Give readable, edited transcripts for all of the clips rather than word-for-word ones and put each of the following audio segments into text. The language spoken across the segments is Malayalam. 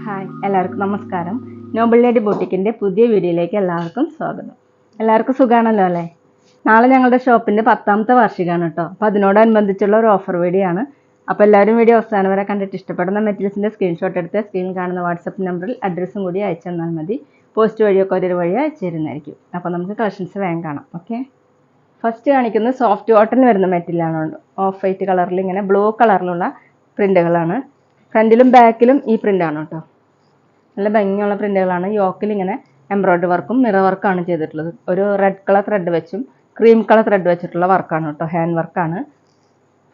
ഹായ്, എല്ലാവർക്കും നമസ്കാരം. നോബിൾ ലേഡി ബൊട്ടിക്കിൻ്റെ പുതിയ വീഡിയോയിലേക്ക് എല്ലാവർക്കും സ്വാഗതം. എല്ലാവർക്കും സുഖമാണല്ലോ അല്ലേ? നാളെ ഞങ്ങളുടെ ഷോപ്പിൻ്റെ 10ാമത്തെ വാർഷികമാണ് കേട്ടോ. അപ്പോൾ അതിനോടനുബന്ധിച്ചുള്ള ഒരു ഓഫർ വീഡിയോ ആണ്. അപ്പോൾ എല്ലാവരും വീഡിയോ അവസാനം വരെ കണ്ടിട്ട് ഇഷ്ടപ്പെടുന്ന മെറ്റീരിയൽസിൻ്റെ സ്ക്രീൻഷോട്ട് എടുത്ത് സ്ക്രീനിൽ കാണുന്ന വാട്സപ്പ് നമ്പറിൽ അഡ്രസ്സും കൂടി അയച്ചു തന്നാൽ മതി. പോസ്റ്റ് വഴിയോ കൊറിയർ വഴിയോ അയച്ചു തരുന്നതായിരിക്കും. അപ്പോൾ നമുക്ക് കളക്ഷൻസ് വേഗം കാണാം. ഓക്കെ, ഫസ്റ്റ് കാണിക്കുന്നത് സോഫ്റ്റ് കോട്ടൺ വരുന്ന മെറ്റീരിയലാണ്. ഓഫ് വൈറ്റ് കളറിൽ ഇങ്ങനെ ബ്ലൂ കളറിലുള്ള പ്രിൻ്റുകളാണ്. ഫ്രണ്ടിലും ബാക്കിലും ഈ പ്രിൻ്റാണ് കേട്ടോ. നല്ല ഭംഗിയുള്ള പ്രിൻ്റുകളാണ്. യോക്കിൽ ഇങ്ങനെ എംബ്രോയ്ഡറി വർക്കും മിറർ വർക്കാണ് ചെയ്തിട്ടുള്ളത്. ഒരു റെഡ് കളർ ത്രെഡ് വെച്ചും ക്രീം കളർ ത്രെഡ് വെച്ചിട്ടുള്ള വർക്കാണ് കേട്ടോ. ഹാൻഡ് വർക്കാണ്.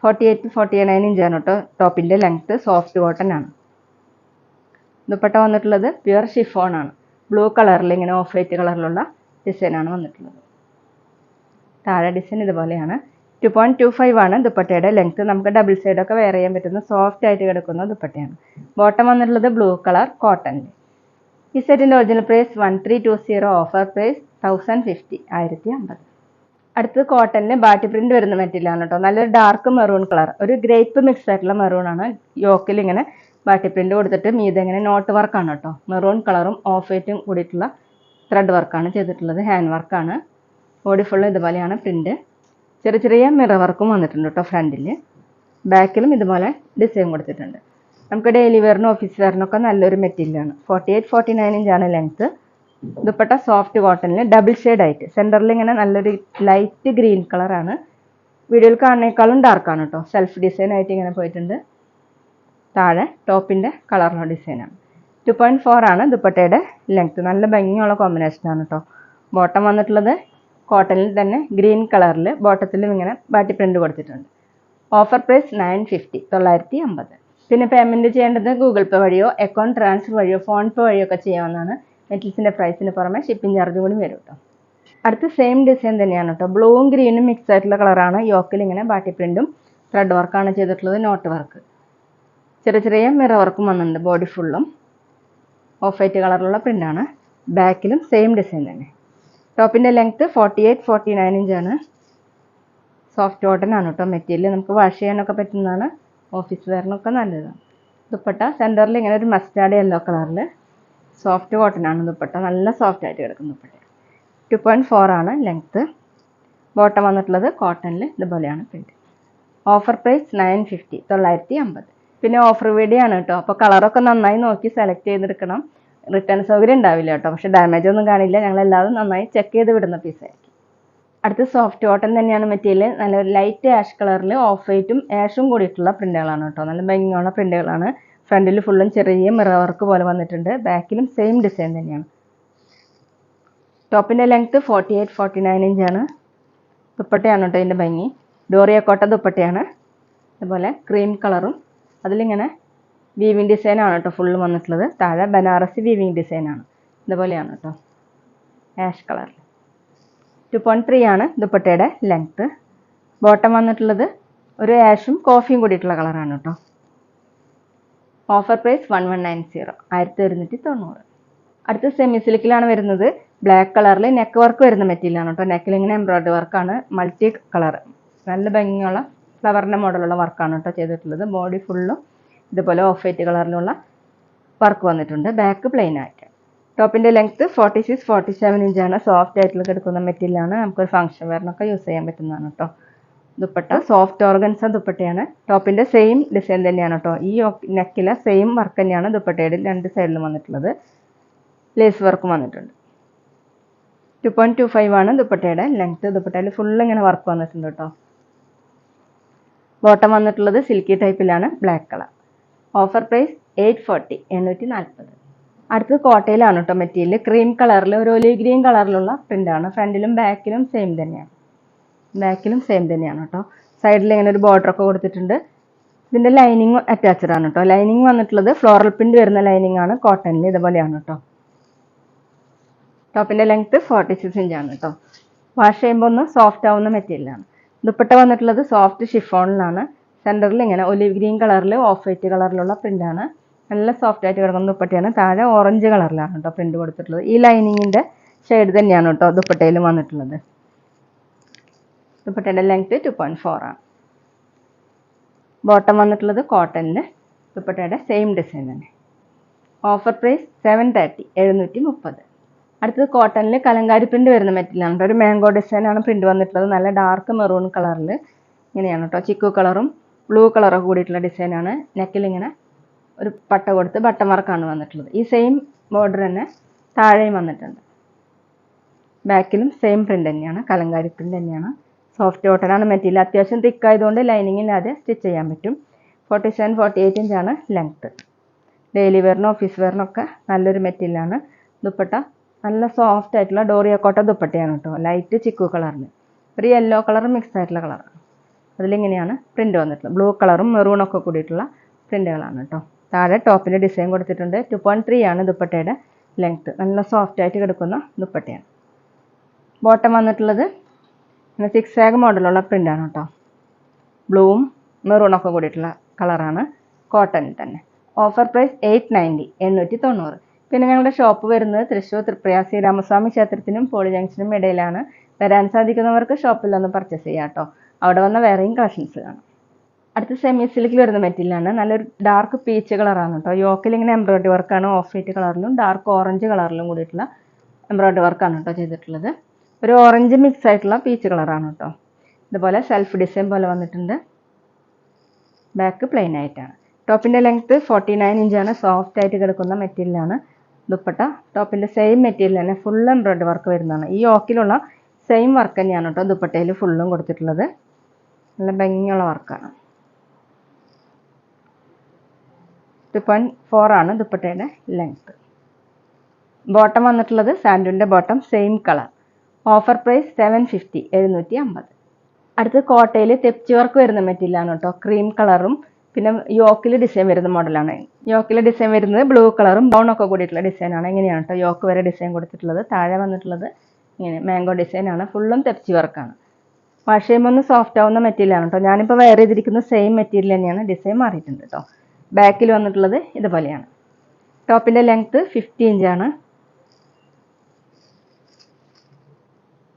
48-49 ഇഞ്ചാണ് കേട്ടോ ടോപ്പിൻ്റെ ലെങ്ത്ത്. സോഫ്റ്റ് കോട്ടൺ ആണ്. ദുപ്പട്ട വന്നിട്ടുള്ളത് പ്യുവർ ഷിഫോൺ ആണ്. ബ്ലൂ കളറിൽ ഇങ്ങനെ ഓഫ് വൈറ്റ് കളറിലുള്ള ഡിസൈനാണ് വന്നിട്ടുള്ളത്. താഴെ ഡിസൈൻ ഇതുപോലെയാണ്. 2.25 ആണ് ദുപ്പട്ടയുടെ ലെങ്ത്ത്. നമുക്ക് ഡബിൾ സൈഡൊക്കെ വെയർ ചെയ്യാൻ പറ്റുന്ന സോഫ്റ്റ് ആയിട്ട് കിടക്കുന്ന ദുപ്പട്ടയാണ്. ബോട്ടം വന്നിട്ടുള്ളത് ബ്ലൂ കളർ കോട്ടണിൽ. ഈ സെറ്റിൻ്റെ ഒറിജിനൽ പ്രൈസ് 1320, ഓഫർ പ്രൈസ് 1050, 1050. അടുത്തത് കോട്ടണിൽ ബാറ്റി പ്രിന്റ് വരുന്ന മെറ്റീരിയലാണ് കേട്ടോ. നല്ലൊരു ഡാർക്ക് മെറൂൺ കളർ, ഒരു ഗ്രേപ്പ് മിക്സ് ആയിട്ടുള്ള മെറൂൺ ആണ്. യോക്കിൽ ഇങ്ങനെ ബാറ്റി പ്രിന്റ് കൊടുത്തിട്ട് മീതെ ഇങ്ങനെ നോട്ട് വർക്കാണ് കേട്ടോ. മെറൂൺ കളറും ഓഫ് വൈറ്റും കൂടിയിട്ടുള്ള ത്രെഡ് വർക്കാണ് ചെയ്തിട്ടുള്ളത്. ഹാൻഡ് വർക്കാണ്. ബോഡി ഫുള്ള് ഇതുപോലെയാണ് പ്രിന്റ്. ചെറിയ ചെറിയ മിറർ വർക്കും വന്നിട്ടുണ്ട് കേട്ടോ ഫ്രണ്ടിൽ. ബാക്കിലും ഇതുപോലെ ഡിസൈൻ കൊടുത്തിട്ടുണ്ട്. നമുക്ക് ഡെയിലി വെയറിനും ഓഫീസ് വെയറിനൊക്കെ നല്ലൊരു മെറ്റീരിയലാണ്. 48-49 ഇഞ്ചാണ് ലെങ്ത്ത്. ദുപ്പട്ട സോഫ്റ്റ് കോട്ടണിൽ ഡബിൾ ഷെയ്ഡ് ആയിട്ട് സെൻറ്ററിൽ ഇങ്ങനെ നല്ലൊരു ലൈറ്റ് ഗ്രീൻ കളറാണ്. വീഡിയോയിൽ കാണുന്നേക്കാളും ഡാർക്കാണ് കേട്ടോ. സെൽഫ് ഡിസൈൻ ആയിട്ട് ഇങ്ങനെ പോയിട്ടുണ്ട്. താഴെ ടോപ്പിൻ്റെ കളറിലുള്ള ഡിസൈനാണ്. 2.4 ആണ് ദുപ്പട്ടയുടെ ലെങ്ത്ത്. നല്ല ഭംഗിയുള്ള കോമ്പിനേഷനാണ് കേട്ടോ. ബോട്ടം വന്നിട്ടുള്ളത് കോട്ടണിൽ തന്നെ ഗ്രീൻ കളറിൽ ബോട്ടത്തിലും ഇങ്ങനെ ബാറ്റി പ്രിന്റ് കൊടുത്തിട്ടുണ്ട്. Offer price 950, 950. പിന്നെ പേയ്മെൻറ്റ് ചെയ്യേണ്ടത് ഗൂഗിൾ പേ വഴിയോ അക്കൗണ്ട് ട്രാൻസ്ഫർ വഴിയോ ഫോൺ പേ വഴിയോ ഒക്കെ ചെയ്യാവുന്നതാണ്. മെറ്റീരിയൽസിൻ്റെ പ്രൈസിന് പുറമെ ഷിപ്പിംഗ് ചാർജ് കൂടി വരും കേട്ടോ. അടുത്ത് സെയിം ഡിസൈൻ തന്നെയാണ് കേട്ടോ. ബ്ലൂവും ഗ്രീനും മിക്സ് ആയിട്ടുള്ള കളറാണ്. യോക്കിൽ ഇങ്ങനെ ബാറ്റി പ്രിന്റും ത്രെഡ് വർക്കാണ് ചെയ്തിട്ടുള്ളത്. നോട്ട് വർക്ക്, ചെറിയ ചെറിയ മിറർ വർക്കും വന്നിട്ടുണ്ട്. ബോഡി ഫുള്ളും ഓഫ് വൈറ്റ് കളറിലുള്ള പ്രിൻ്റാണ്. ബാക്കിലും സെയിം ഡിസൈൻ തന്നെ. ടോപ്പിൻ്റെ ലെങ്ത്ത് 48-49 ഇഞ്ചാണ്. സോഫ്റ്റ് കോട്ടൺ ആണ് കേട്ടോ മെറ്റീരിയൽ. നമുക്ക് വാഷ് ചെയ്യാനൊക്കെ പറ്റുന്നതാണ്. ഓഫീസ് വെയറിനൊക്കെ നല്ലതാണ്. ദുപ്പട്ട സെൻറ്ററിൽ ഇങ്ങനെ ഒരു മസ്റ്റാർഡ് യെല്ലോ കളറിൽ സോഫ്റ്റ് കോട്ടൺ ആണ് ദുപ്പട്ട. നല്ല സോഫ്റ്റ് ആയിട്ട് കിടക്കുന്ന ദുപ്പട്ട. 2.4 ആണ് ലെങ്ത്ത്. ബോട്ടം വന്നിട്ടുള്ളത് കോട്ടണിൽ ഇതുപോലെയാണ് പ്രിന്റ്. Offer price 950, 950. പിന്നെ ഓഫർ വീഡിയോ ആണ് കേട്ടോ. അപ്പോൾ കളറൊക്കെ നന്നായി നോക്കി സെലക്ട് ചെയ്തെടുക്കണം. റിട്ടേൺ സൗകര്യം ഉണ്ടാവില്ല കേട്ടോ. പക്ഷേ ഡാമേജ് ഒന്നും കാണില്ല. ഞങ്ങളെല്ലാവരും നന്നായി ചെക്ക് ചെയ്ത് വിടുന്ന പീസായിരിക്കും. അടുത്ത് സോഫ്റ്റ് കോട്ടൺ തന്നെയാണ് മെറ്റീരിയൽ. നല്ല ലൈറ്റ് ആഷ് കളറിൽ ഓഫ് വൈറ്റും ആഷും കൂടിയിട്ടുള്ള പ്രിന്റുകളാണ് കേട്ടോ. നല്ല ഭംഗിയുള്ള പ്രിന്റുകളാണ്. ഫ്രണ്ടിൽ ഫുള്ളും ചെറിയ മിറർ വർക്ക് പോലെ വന്നിട്ടുണ്ട്. ബാക്കിലും സെയിം ഡിസൈൻ തന്നെയാണ്. ടോപ്പിൻ്റെ ലെങ്ത്ത് 48-49 ഇഞ്ചാണ്. ദുപ്പട്ടയാണ് കേട്ടോ ഇതിൻ്റെ ഭംഗി. ഡോറിയ കോട്ട ദുപ്പട്ടയാണ്. അതുപോലെ ക്രീം കളറും അതിലിങ്ങനെ വീവിങ് ഡിസൈനാണ് കേട്ടോ ഫുള്ള് വന്നിട്ടുള്ളത്. താഴെ ബനാറസി വീവിങ് ഡിസൈനാണ്. ഇതുപോലെയാണ് കേട്ടോ ആഷ് കളറിൽ. 2.3 ആണ് ദുപ്പട്ടയുടെ ലെങ്ത്ത്. ബോട്ടം വന്നിട്ടുള്ളത് ഒരു ആഷും കോഫിയും കൂടിയിട്ടുള്ള കളറാണ് കേട്ടോ. Offer price 1190, 1190. അടുത്ത് സെമി സിൽക്കിലാണ് വരുന്നത്. ബ്ലാക്ക് കളറിൽ നെക്ക് വർക്ക് വരുന്ന മെറ്റീരിയലാണ് കേട്ടോ. നെക്കിൽ ഇങ്ങനെ എംബ്രോയ്ഡറി വർക്കാണ്. മൾട്ടി കളർ നല്ല ഭംഗിയുള്ള ഫ്ലവറിൻ്റെ മോഡലുള്ള വർക്കാണ് കേട്ടോ ചെയ്തിട്ടുള്ളത്. ബോഡി ഫുള്ളും ഇതുപോലെ ഓഫ് വൈറ്റ് കളറിലുള്ള വർക്ക് വന്നിട്ടുണ്ട്. ബാക്ക് പ്ലെയിൻ ആയിട്ട്. ടോപ്പിൻ്റെ ലെങ്ത്ത് 46-47 ഇഞ്ചാണ്. സോഫ്റ്റ് ആയിട്ടുള്ള കിടക്കുന്ന മെറ്റീരിയലാണ്. നമുക്കൊരു ഫംഗ്ഷൻ വെയറിനൊക്കെ യൂസ് ചെയ്യാൻ പറ്റുന്നതാണ് കേട്ടോ. ദുപ്പട്ട സോഫ്റ്റ് ഓർഗൻസ ദുപ്പട്ടയാണ്. ടോപ്പിൻ്റെ സെയിം ഡിസൈൻ തന്നെയാണ് കേട്ടോ. ഈ നെക്കിലെ സെയിം വർക്ക് തന്നെയാണ് ദുപ്പട്ടയുടെ രണ്ട് സൈഡിലും വന്നിട്ടുള്ളത്. ലേസ് വർക്കും വന്നിട്ടുണ്ട്. 2.25 ആണ് ദുപ്പട്ടയുടെ ലെങ്ത്ത്. ദുപ്പട്ടയിൽ ഫുള്ള് ഇങ്ങനെ വർക്ക് വന്നിട്ടുണ്ട് കേട്ടോ. ബോട്ടം വന്നിട്ടുള്ളത് സിൽക്കി ടൈപ്പിലാണ്. Black colour. Offer price 840, 840. അടുത്തത് കോട്ടയിലാണ് കേട്ടോ മെറ്റീരിയൽ. ക്രീം കളറിൽ ഒരു ഒലിവ് ഗ്രീൻ കളറിലുള്ള പ്രിൻ്റാണ്. ഫ്രണ്ടിലും ബാക്കിലും സെയിം തന്നെയാണ്. ബാക്കിലും സെയിം തന്നെയാണ് കേട്ടോ. സൈഡിൽ ഇങ്ങനെ ഒരു ബോർഡറൊക്കെ കൊടുത്തിട്ടുണ്ട്. ഇതിൻ്റെ ലൈനിങ് അറ്റാച്ച്ഡ് ആണ് കേട്ടോ. ലൈനിങ് വന്നിട്ടുള്ളത് ഫ്ലോറൽ പ്രിന്റ് വരുന്ന ലൈനിങ് ആണ്. കോട്ടണിൽ ഇതുപോലെയാണ് കേട്ടോ. ടോപ്പിൻ്റെ ലെങ്ത്ത് 46 ഇഞ്ചാണ് കേട്ടോ. വാഷ് ചെയ്യുമ്പോൾ ഒന്ന് സോഫ്റ്റ് ആവുന്ന മെറ്റീരിയലാണ്. ദുപ്പട്ട വന്നിട്ടുള്ളത് സോഫ്റ്റ് ഷിഫോണിലാണ്. സെൻറ്ററിൽ ഇങ്ങനെ ഒലിവ് ഗ്രീൻ കളറിൽ ഓഫ് വൈറ്റ് കളറിലുള്ള പ്രിൻ്റാണ്. നല്ല സോഫ്റ്റ് ആയിട്ട് കിടക്കുന്ന ദുപ്പട്ടയാണ്. താഴെ ഓറഞ്ച് കളറിലാണ് കേട്ടോ പ്രിന്റ് കൊടുത്തിട്ടുള്ളത്. ഈ ലൈനിങ്ങിൻ്റെ ഷെയ്ഡ് തന്നെയാണ് കേട്ടോ ദുപ്പട്ടയിലും വന്നിട്ടുള്ളത്. ദുപ്പട്ടയുടെ ലെങ്ത്ത് 2.4 ആണ്. ബോട്ടം വന്നിട്ടുള്ളത് കോട്ടണിൽ, ദുപ്പട്ടയുടെ സെയിം ഡിസൈൻ തന്നെ. Offer price 730, 730. അടുത്തത് കോട്ടണിൽ കലങ്കാരി പ്രിന്റ് വരുന്ന മെറ്റീരിയലാണ്. ഒരു മാംഗോ ഡിസൈനാണ് പ്രിന്റ് വന്നിട്ടുള്ളത്. നല്ല ഡാർക്ക് മെറൂൺ കളറിൽ ഇങ്ങനെയാണ് കേട്ടോ. ചിക്കു കളറും ബ്ലൂ കളറൊക്കെ കൂടിയിട്ടുള്ള ഡിസൈനാണ്. നെക്കിൽ ഇങ്ങനെ ഒരു പട്ട കൊടുത്ത് ബട്ടൺ വർക്കാണ് വന്നിട്ടുള്ളത്. ഈ സെയിം ബോർഡർ തന്നെ താഴെയും വന്നിട്ടുണ്ട്. ബാക്കിലും സെയിം പ്രിന്റ് തന്നെയാണ്, കലങ്കാരി പ്രിന്റ് തന്നെയാണ്. സോഫ്റ്റ് കോട്ടനാണ് മെറ്റീരിയൽ. അത്യാവശ്യം തിക്ക് ആയതുകൊണ്ട് ലൈനിങ് ഇല്ലാതെ സ്റ്റിച്ച് ചെയ്യാൻ പറ്റും. 47, 48 ഇഞ്ചാണ് ലെങ്ത്ത്. ഡെയിലി വെയറിനും ഓഫീസ് വെയറിനൊക്കെ നല്ലൊരു മെറ്റീരിയലാണ്. ദുപ്പട്ട നല്ല സോഫ്റ്റ് ആയിട്ടുള്ള ഡോറിയ കോട്ട ദുപ്പട്ടയാണ് കേട്ടോ. ലൈറ്റ് ചിക്കു കളറിൽ ഒരു യെല്ലോ കളർ മിക്സ് ആയിട്ടുള്ള കളറാണ്. അതിലിങ്ങനെയാണ് പ്രിന്റ് വന്നിട്ടുള്ളത്. ബ്ലൂ കളറും മെറൂണൊക്കെ കൂടിയിട്ടുള്ള പ്രിന്റുകളാണ് കേട്ടോ. താഴെ ടോപ്പിൻ്റെ ഡിസൈൻ കൊടുത്തിട്ടുണ്ട്. 2.3 ആണ് ദുപ്പട്ടയുടെ ലെങ്ത്ത്. നല്ല സോഫ്റ്റ് ആയിട്ട് കിടക്കുന്ന ദുപ്പട്ടയാണ്. ബോട്ടം വന്നിട്ടുള്ളത് പിന്നെ 6 മോഡലുള്ള പ്രിൻ്റാണ് കേട്ടോ. ബ്ലൂവും മെറൂണൊക്കെ കൂടിയിട്ടുള്ള കളറാണ്, കോട്ടണിൽ തന്നെ. Offer price 890, 890. പിന്നെ ഞങ്ങളുടെ ഷോപ്പ് വരുന്നത് തൃശ്ശൂർ തൃപ്രയാർ ശ്രീരാമസ്വാമി ക്ഷേത്രത്തിനും പോളി ജംഗ്ഷനും ഇടയിലാണ്. വരാൻ സാധിക്കുന്നവർക്ക് ഷോപ്പിൽ ഒന്ന് പർച്ചേസ് ചെയ്യാം കേട്ടോ. അവിടെ വന്ന വേറെയും കളക്ഷൻസ് കാണാം. അടുത്ത സെമി സിൽക്കിൽ വരുന്ന മെറ്റീരിയലാണ്. നല്ലൊരു ഡാർക്ക് പീച്ച് കളറാണ് കേട്ടോ. യോക്കിൽ ഇങ്ങനെ എംബ്രോയിഡറി വർക്കാണ്. ഓഫ് വൈറ്റ് കളറിലും ഡാർക്ക് ഓറഞ്ച് കളറിലും കൂടിയിട്ടുള്ള എംബ്രോയിഡറി വർക്കാണ് കേട്ടോ ചെയ്തിട്ടുള്ളത്. ഒരു ഓറഞ്ച് മിക്സ് ആയിട്ടുള്ള പീച്ച് കളറാണ് കേട്ടോ. ഇതുപോലെ സെൽഫ് ഡിസൈൻ പോലെ വന്നിട്ടുണ്ട്. ബാക്ക് പ്ലെയിൻ ആയിട്ടാണ്. ടോപ്പിൻ്റെ ലെങ്ത്ത് 49 ഇഞ്ചാണ്. സോഫ്റ്റ് ആയിട്ട് കിടക്കുന്ന മെറ്റീരിയലാണ്. ദുപ്പട്ട ടോപ്പിൻ്റെ സെയിം മെറ്റീരിയൽ തന്നെ ഫുൾ എംബ്രോയിഡറി വർക്ക് വരുന്നതാണ്. ഈ യോക്കിലുള്ള സെയിം വർക്ക് തന്നെയാണ് കേട്ടോ ദുപ്പട്ടയിൽ ഫുള്ളും കൊടുത്തിട്ടുള്ളത്. നല്ല ഭംഗിയുള്ള വർക്കാണ്. 2.4 ആണ് ദുപ്പട്ടയുടെ ലെങ്ത്ത്. ബോട്ടം വന്നിട്ടുള്ളത് സാൻഡൂണിൻ്റെ bottom, same colour. Offer price 750, 750. അടുത്ത് കോട്ടയിൽ തെപ്ചി വർക്ക് വരുന്ന മെറ്റീരിയലാണ് കേട്ടോ. ക്രീം കളറും പിന്നെ യോക്കിൽ ഡിസൈൻ വരുന്ന മോഡലാണ്. യോക്കിൽ ഡിസൈൻ വരുന്നത് ബ്ലൂ കളറും ബ്രൗൺ ഒക്കെ കൂടിയിട്ടുള്ള ഡിസൈനാണ്. എങ്ങനെയാണ് കേട്ടോ യോക്ക് വരെ ഡിസൈൻ കൊടുത്തിട്ടുള്ളത്. താഴെ വന്നിട്ടുള്ളത് ഇങ്ങനെ മാംഗോ ഡിസൈനാണ്. ഫുള്ളും തെപ്ചി വർക്കാണ്. വാഷ് ചെയ്യുമ്പോൾ ഒന്ന് സോഫ്റ്റ് ആവുന്ന മെറ്റീരിയലാണ് കേട്ടോ. ഞാനിപ്പോൾ വെയർ ചെയ്തിരിക്കുന്ന സെയിം മെറ്റീരിയൽ തന്നെയാണ്. ഡിസൈൻ മാറിയിട്ടുണ്ട് കേട്ടോ. ബാക്കിൽ വന്നിട്ടുള്ളത് ഇതുപോലെയാണ്. ടോപ്പിൻ്റെ ലെങ്ത്ത് 50 ഇഞ്ചാണ്.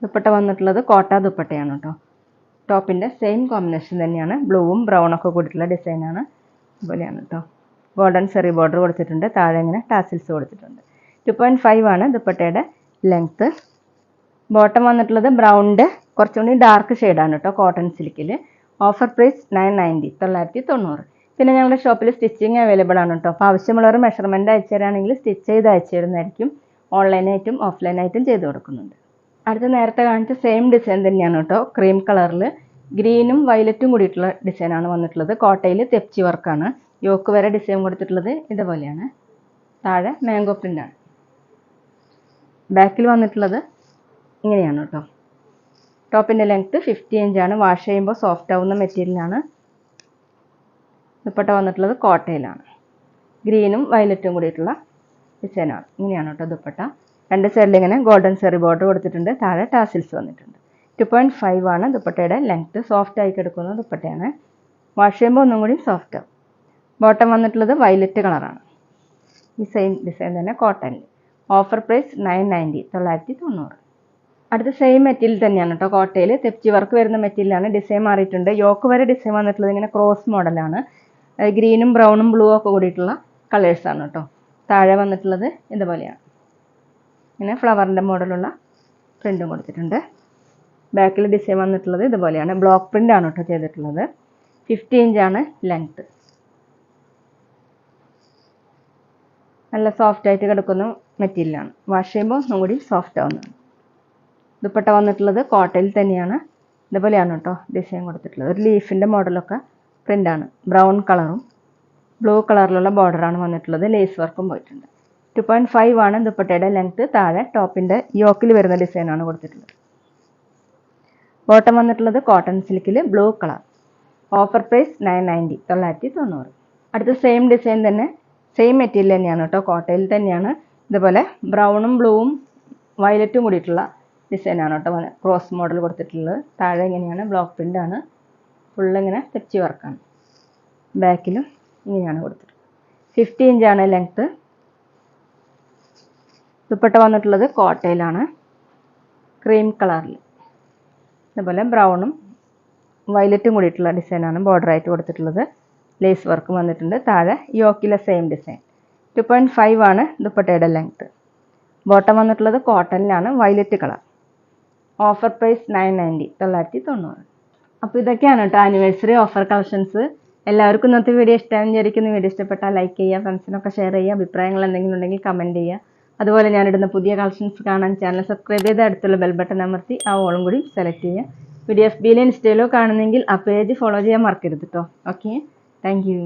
ദുപ്പട്ട വന്നിട്ടുള്ളത് കോട്ട ദുപ്പട്ടയാണ് കേട്ടോ. ടോപ്പിൻ്റെ സെയിം കോമ്പിനേഷൻ തന്നെയാണ്. ബ്ലൂവും ബ്രൗണൊക്കെ കൂടിയിട്ടുള്ള ഡിസൈനാണ്. അതുപോലെയാണ് കേട്ടോ. ഗോൾഡൻ സെറി ബോർഡർ കൊടുത്തിട്ടുണ്ട്. താഴെ ഇങ്ങനെ ടാസിൽസ് കൊടുത്തിട്ടുണ്ട്. 2.5 ആണ് ദുപ്പട്ടയുടെ ലെങ്ത്ത്. ബോട്ടം വന്നിട്ടുള്ളത് ബ്രൗണിൻ്റെ കുറച്ചുകൂടി ഡാർക്ക് ഷെയ്ഡാണ് കേട്ടോ. കോട്ടൺ സിൽക്കിൽ. Offer price 990, 990. പിന്നെ ഞങ്ങളുടെ ഷോപ്പിൽ സ്റ്റിച്ചിങ് അവൈലബിൾ ആണ് കേട്ടോ. അപ്പോൾ ആവശ്യമുള്ളവർ മെഷർമെൻറ്റ് അയച്ചു തരാണെങ്കിൽ സ്റ്റിച്ച് ചെയ്ത് അയച്ചു തരുന്നതായിരിക്കും. ഓൺലൈനായിട്ടും ഓഫ്ലൈനായിട്ടും ചെയ്ത് കൊടുക്കുന്നുണ്ട്. അടുത്ത നേരത്തെ കാണിച്ച സെയിം ഡിസൈൻ തന്നെയാണ് കേട്ടോ. ക്രീം കളറിൽ ഗ്രീനും വയലറ്റും കൂടിയിട്ടുള്ള ഡിസൈനാണ് വന്നിട്ടുള്ളത്. കോട്ടയിൽ തെപ്ചി വർക്കാണ്. യോക്ക് വരെ ഡിസൈൻ കൊടുത്തിട്ടുള്ളത് ഇതുപോലെയാണ്. താഴെ മാംഗോ പ്രിൻ്റാണ്. ബാക്കിൽ വന്നിട്ടുള്ളത് ഇങ്ങനെയാണ് കേട്ടോ. ടോപ്പിൻ്റെ ലെങ്ത്ത് 50 ഇഞ്ചാണ്. വാഷ് ചെയ്യുമ്പോൾ സോഫ്റ്റ് ആവുന്ന മെറ്റീരിയലാണ്. ദുപ്പട്ട വന്നിട്ടുള്ളത് കോട്ടയിലാണ്. ഗ്രീനും വയലറ്റും കൂടിയിട്ടുള്ള ഡിസൈനാണ്. ഇങ്ങനെയാണ് കേട്ടോ ദുപ്പട്ട. രണ്ട് സൈഡിൽ ഇങ്ങനെ ഗോൾഡൻ സെറി ബോർഡർ കൊടുത്തിട്ടുണ്ട്. താഴെ ടാസിൽസ് വന്നിട്ടുണ്ട്. 2.5 ആണ് ദുപ്പട്ടയുടെ ലെങ്ത്ത്. സോഫ്റ്റ് ആയി കിടക്കുന്ന ദുപ്പട്ടയാണ്. വാഷ് ചെയ്യുമ്പോൾ ഒന്നും കൂടി സോഫ്റ്റ് ആവും. ബോട്ടം വന്നിട്ടുള്ളത് വയലറ്റ് കളറാണ്. ഈ സെയിം ഡിസൈൻ തന്നെ കോട്ടണിൽ. Offer price 990, 990. അടുത്ത സെയിം മെറ്റീരിയൽ തന്നെയാണ് കേട്ടോ. കോട്ടയിൽ തെപ്ചി വർക്ക് വരുന്ന മെറ്റീരിയലാണ്. ഡിസൈൻ മാറിയിട്ടുണ്ട്. യോക്ക് വരെ ഡിസൈൻ വന്നിട്ടുള്ളത് ഇങ്ങനെ ക്രോസ് മോഡലാണ്. ഗ്രീനും ബ്രൗണും ബ്ലൂ ഒക്കെ കൂടിയിട്ടുള്ള കളേഴ്സാണ് കേട്ടോ. താഴെ വന്നിട്ടുള്ളത് ഇതുപോലെയാണ്. ഇങ്ങനെ ഫ്ലവറിൻ്റെ മോഡലുള്ള പ്രിൻറ്റും കൊടുത്തിട്ടുണ്ട്. ബാക്കിൽ ഡിസൈൻ വന്നിട്ടുള്ളത് ഇതുപോലെയാണ്. ബ്ലോക്ക് പ്രിൻ്റാണ് കേട്ടോ ചെയ്തിട്ടുള്ളത്. 50 ഇഞ്ചാണ് ലെങ്ത്ത്. നല്ല സോഫ്റ്റ് ആയിട്ട് കിടക്കുന്ന മെറ്റീരിയലാണ്. വാഷ് ചെയ്യുമ്പോൾ ഒന്നും കൂടി സോഫ്റ്റ് ആവുന്നതാണ്. ദുപ്പട്ട വന്നിട്ടുള്ളത് കോട്ടയിൽ തന്നെയാണ്. ഇതുപോലെയാണ് കേട്ടോ ഡിസൈൻ കൊടുത്തിട്ടുള്ളത്. ഒരു ലീഫിൻ്റെ മോഡലൊക്കെ പ്രിൻ്റാണ്. ബ്രൗൺ കളറും ബ്ലൂ കളറിലുള്ള ബോർഡറാണ് വന്നിട്ടുള്ളത്. ലേസ് വർക്കും പോയിട്ടുണ്ട്. 2.5 ആണ് ദുപ്പട്ടയുടെ ലെങ്ത്ത്. താഴെ ടോപ്പിൻ്റെ യോക്കിൽ വരുന്ന ഡിസൈനാണ് കൊടുത്തിട്ടുള്ളത്. ബോട്ടം വന്നിട്ടുള്ളത് കോട്ടൺ സിൽക്കിൽ ബ്ലൂ കളർ. Offer price 990, 990. അടുത്ത സെയിം ഡിസൈൻ തന്നെ സെയിം മെറ്റീരിയൽ തന്നെയാണ് കേട്ടോ. കോട്ടയിൽ തന്നെയാണ്. ഇതുപോലെ ബ്രൗണും ബ്ലൂവും വയലറ്റും കൂടിയിട്ടുള്ള ഡിസൈനാണ് കേട്ടോ. ക്രോസ് മോഡൽ കൊടുത്തിട്ടുള്ളത്. താഴെ ഇങ്ങനെയാണ് ബ്ലോക്ക് പ്രിൻ്റാണ്. ഫുള്ളിങ്ങനെ തെച്ചി വർക്കാണ്. ബാക്കിലും ഇങ്ങനെയാണ് കൊടുത്തിട്ടുള്ളത്. 50 ഇഞ്ചാണ് ലെങ്ത്ത്. ദുപ്പട്ട വന്നിട്ടുള്ളത് കോട്ടയിലാണ്. ക്രീം കളറിൽ. അതുപോലെ ബ്രൗണും വയലറ്റും കൂടിയിട്ടുള്ള ഡിസൈനാണ് ബോർഡറായിട്ട് കൊടുത്തിട്ടുള്ളത്. ലേസ് വർക്ക് വന്നിട്ടുണ്ട്. താഴെ യോക്കിലെ സെയിം ഡിസൈൻ. 2.5 ആണ് ദുപ്പട്ടയുടെ ലെങ്ത്ത്. ബോട്ടം വന്നിട്ടുള്ളത് കോട്ടണിലാണ്, വയലറ്റ് കളർ. Offer price 990, 990. അപ്പോൾ ഇതൊക്കെയാണ് കേട്ടോ ആനിവേഴ്സറി ഓഫർ കളക്ഷൻസ്. എല്ലാവർക്കും ഇന്നത്തെ വീഡിയോ ഇഷ്ടമാണെന്ന് വിചാരിക്കുന്നു. വീഡിയോ ഇഷ്ടപ്പെട്ടാൽ ലൈക്ക് ചെയ്യുക, ഫ്രണ്ട്സിനൊക്കെ ഷെയർ ചെയ്യുക, അഭിപ്രായങ്ങൾ എന്തെങ്കിലും ഉണ്ടെങ്കിൽ കമൻറ്റ് ചെയ്യുക. അതുപോലെ ഞാനിടുന്ന പുതിയ കളക്ഷൻസ് കാണാൻ ചാനൽ സബ്സ്ക്രൈബ് ചെയ്ത് അടുത്തുള്ള ബെൽ ബട്ടൺ അമർത്തി ആ ഓളും കൂടി സെലക്ട് ചെയ്യുക. വീഡിയോ FBയിലോ ഇൻസ്റ്റയിലോ കാണുന്നെങ്കിൽ ആ പേജ് ഫോളോ ചെയ്യാൻ മറക്കരുത് കേട്ടോ. Okay, thank you.